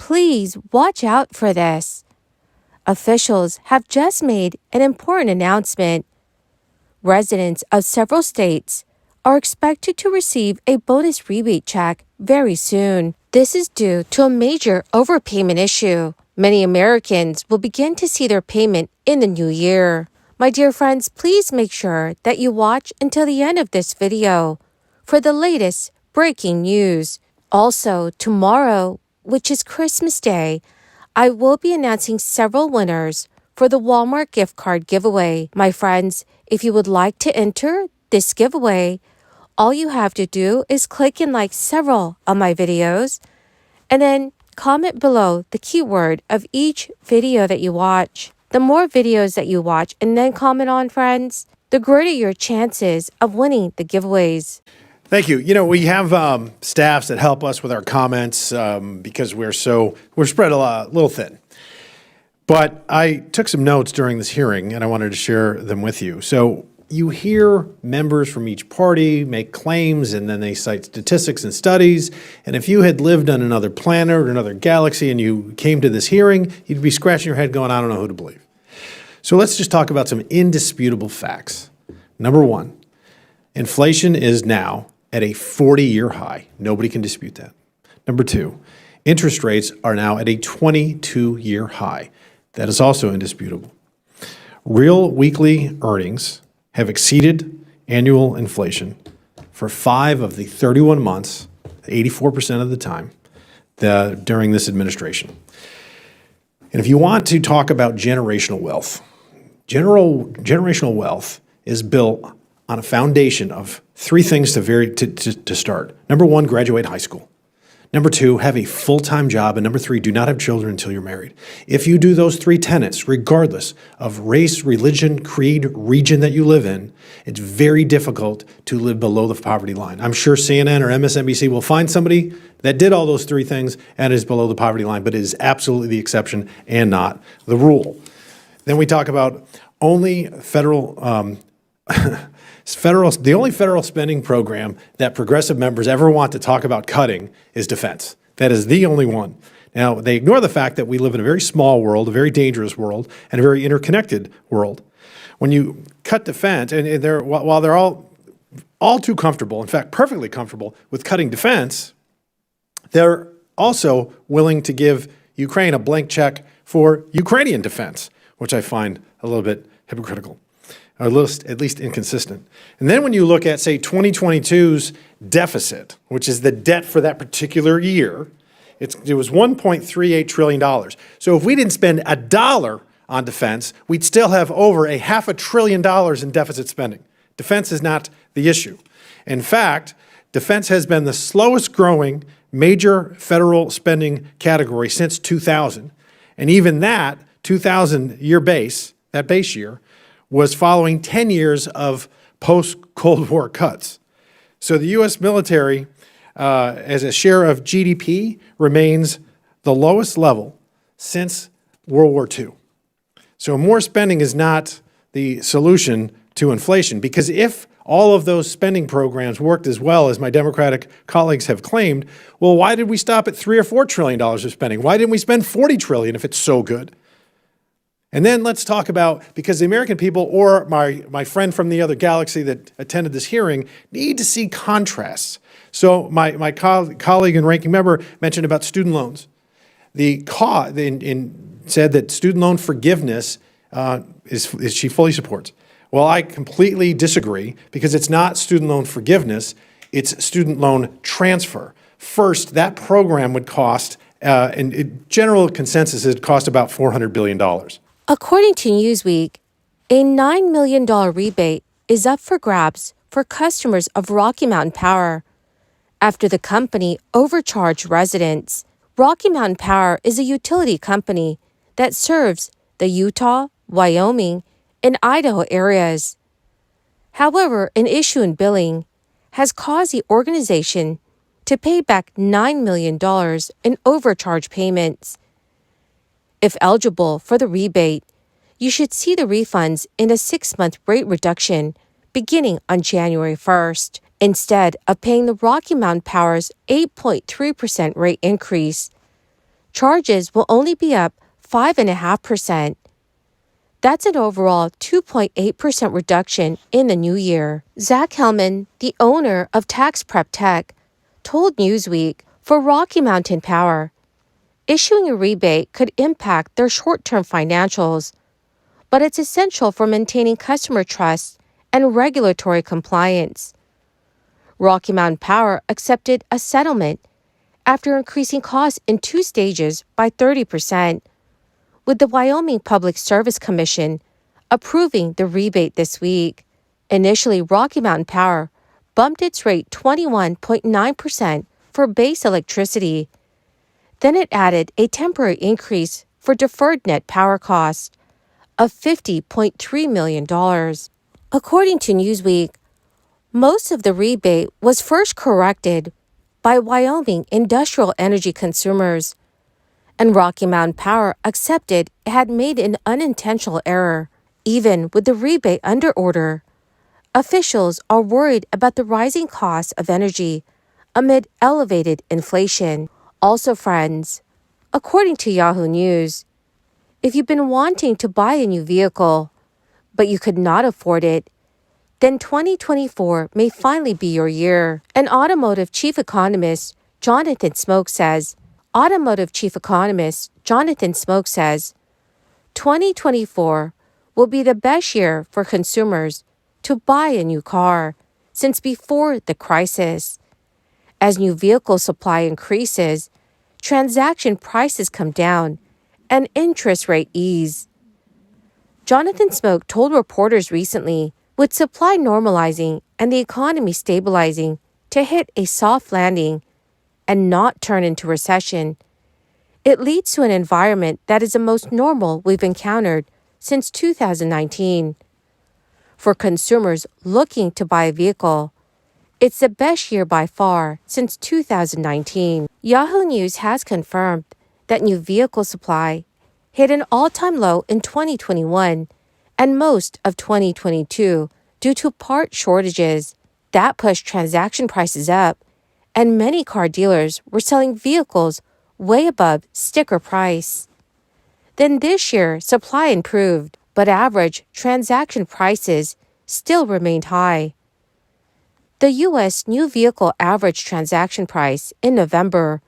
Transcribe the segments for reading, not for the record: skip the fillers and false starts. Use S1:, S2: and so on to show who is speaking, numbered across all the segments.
S1: Please watch out for this. Officials have just made an important announcement. Residents of several states are expected to receive a bonus rebate check very soon. This is due to a major overpayment issue. Many Americans will begin to see their payment in the new year. My dear friends, please make sure that you watch until the end of this video for the latest breaking news. Also, tomorrow, which is Christmas Day, I will be announcing several winners for the Walmart gift card giveaway. My friends, if you would like to enter this giveaway, all you have to do is click and like several of my videos and then comment below the keyword of each video that you watch. The more videos that you watch and then comment on, friends, the greater your chances of winning the giveaways.
S2: Thank you. You know, we have staffs that help us with our comments because we're spread a little thin. But I took some notes during this hearing and I wanted to share them with you. So you hear members from each party make claims and then they cite statistics and studies. And if you had lived on another planet or another galaxy and you came to this hearing, you'd be scratching your head going, I don't know who to believe. So let's just talk about some indisputable facts. Number one, inflation is now at a 40-year high. Nobody can dispute that. Number two, interest rates are now at a 22-year high. That is also indisputable. Real weekly earnings have exceeded annual inflation for 5 of the 31 months, 84% of the time, during this administration. And if you want to talk about generational wealth, generational wealth is built on a foundation of 3 things to start. Number 1, graduate high school. Number 2, have a full-time job. And number 3, do not have children until you're married. If you do those 3 tenets, regardless of race, religion, creed, region that you live in, it's very difficult to live below the poverty line. I'm sure CNN or MSNBC will find somebody that did all those 3 things and is below the poverty line, but it is absolutely the exception and not the rule. Then we talk about only the only federal spending program that progressive members ever want to talk about cutting is defense. That is the only one. Now, they ignore the fact that we live in a very small world, a very dangerous world, and a very interconnected world. When you cut defense, and while they're all too comfortable, in fact, perfectly comfortable with cutting defense, they're also willing to give Ukraine a blank check for Ukrainian defense, which I find a little bit hypocritical, or at least inconsistent. And then when you look at, say, 2022's deficit, which is the debt for that particular year, it was $1.38 trillion. So if we didn't spend $1 on defense, we'd still have over $500 billion in deficit spending. Defense is not the issue. In fact, defense has been the slowest growing major federal spending category since 2000. And even that 2000 year base, that base year, was following 10 years of post-Cold War cuts. So the U.S. military, as a share of GDP, remains the lowest level since World War II. So more spending is not the solution to inflation, because if all of those spending programs worked as well as my Democratic colleagues have claimed, well, why did we stop at $3 or $4 trillion of spending? Why didn't we spend $40 trillion if it's so good? And then let's talk about, because the American people, or my friend from the other galaxy that attended this hearing, need to see contrasts. So my colleague and ranking member mentioned about student loans. Said that student loan forgiveness she fully supports. Well, I completely disagree, because it's not student loan forgiveness, it's student loan transfer. First, that program would cost, general consensus is it cost about $400 billion.
S1: According to Newsweek, a $9 million rebate is up for grabs for customers of Rocky Mountain Power after the company overcharged residents. Rocky Mountain Power is a utility company that serves the Utah, Wyoming, and Idaho areas. However, an issue in billing has caused the organization to pay back $9 million in overcharge payments. If eligible for the rebate, you should see the refunds in a 6-month rate reduction beginning on January 1st, instead of paying the Rocky Mountain Power's 8.3% rate increase. charges will only be up 5.5%. That's an overall 2.8% reduction in the new year. Zach Hellman, the owner of Tax Prep Tech, told Newsweek for Rocky Mountain Power, issuing a rebate could impact their short-term financials, but it's essential for maintaining customer trust and regulatory compliance. Rocky Mountain Power accepted a settlement after increasing costs in 2 stages by 30%, with the Wyoming Public Service Commission approving the rebate this week. Initially, Rocky Mountain Power bumped its rate 21.9% for base electricity. Then it added a temporary increase for deferred net power cost of $50.3 million. According to Newsweek, most of the rebate was first corrected by Wyoming industrial energy consumers, and Rocky Mountain Power accepted it had made an unintentional error. Even with the rebate under order, officials are worried about the rising cost of energy amid elevated inflation. Also, friends, according to Yahoo News, if you've been wanting to buy a new vehicle, but you could not afford it, then 2024 may finally be your year. An automotive chief economist, Jonathan Smoke says, 2024 will be the best year for consumers to buy a new car since before the crisis. As new vehicle supply increases, transaction prices come down, and interest rate ease. Jonathan Smoke told reporters recently, with supply normalizing and the economy stabilizing to hit a soft landing and not turn into recession, it leads to an environment that is the most normal we've encountered since 2019. For consumers looking to buy a vehicle, it's the best year by far since 2019. Yahoo News has confirmed that new vehicle supply hit an all-time low in 2021 and most of 2022 due to part shortages. That pushed transaction prices up, and many car dealers were selling vehicles way above sticker price. Then this year, supply improved, but average transaction prices still remained high. The U.S. new vehicle average transaction price in November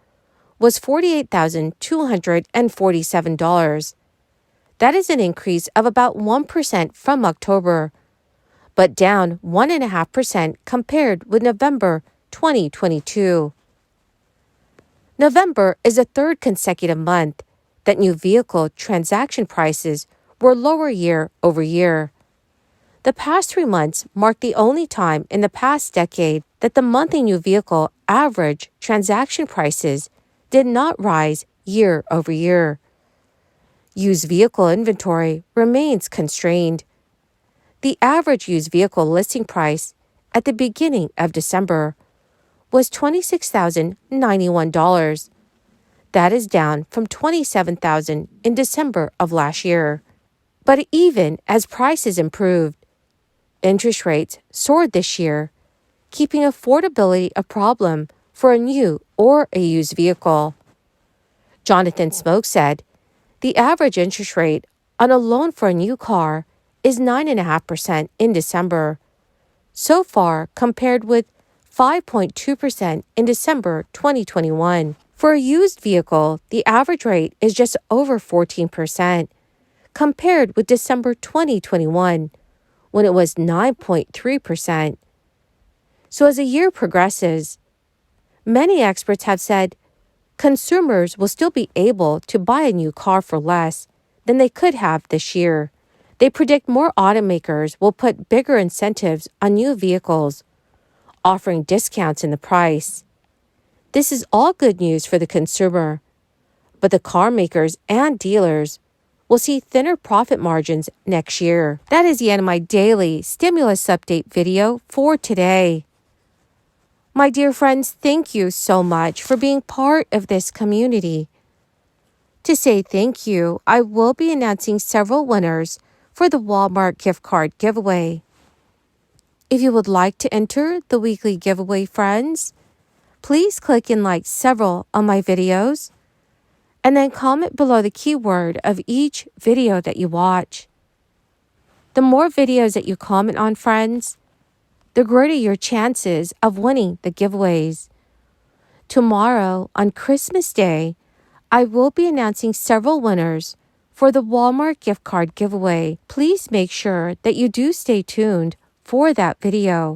S1: was $48,247. That is an increase of about 1% from October, but down 1.5% compared with November 2022. November is the third consecutive month that new vehicle transaction prices were lower year over year. The past 3 months marked the only time in the past decade that the monthly new vehicle average transaction prices did not rise year over year. Used vehicle inventory remains constrained. The average used vehicle listing price at the beginning of December was $26,091. That is down from $27,000 in December of last year. But even as prices improved, interest rates soared this year, keeping affordability a problem for a new or a used vehicle. Jonathan Smoke said, the average interest rate on a loan for a new car is 9.5% in December, so far compared with 5.2% in December 2021. For a used vehicle, the average rate is just over 14%, compared with December 2021, when it was 9.3%. So as the year progresses, many experts have said consumers will still be able to buy a new car for less than they could have this year. They predict more automakers will put bigger incentives on new vehicles, offering discounts in the price. This is all good news for the consumer, but the car makers and dealers will see thinner profit margins next year. That is the end of my daily stimulus update video for today. My dear friends, thank you so much for being part of this community. To say thank you, I will be announcing several winners for the Walmart gift card giveaway. If you would like to enter the weekly giveaway, friends, please click and like several of my videos and then comment below the keyword of each video that you watch. The more videos that you comment on, friends, the greater your chances of winning the giveaways. Tomorrow, on Christmas Day, I will be announcing several winners for the Walmart gift card giveaway. Please make sure that you do stay tuned for that video.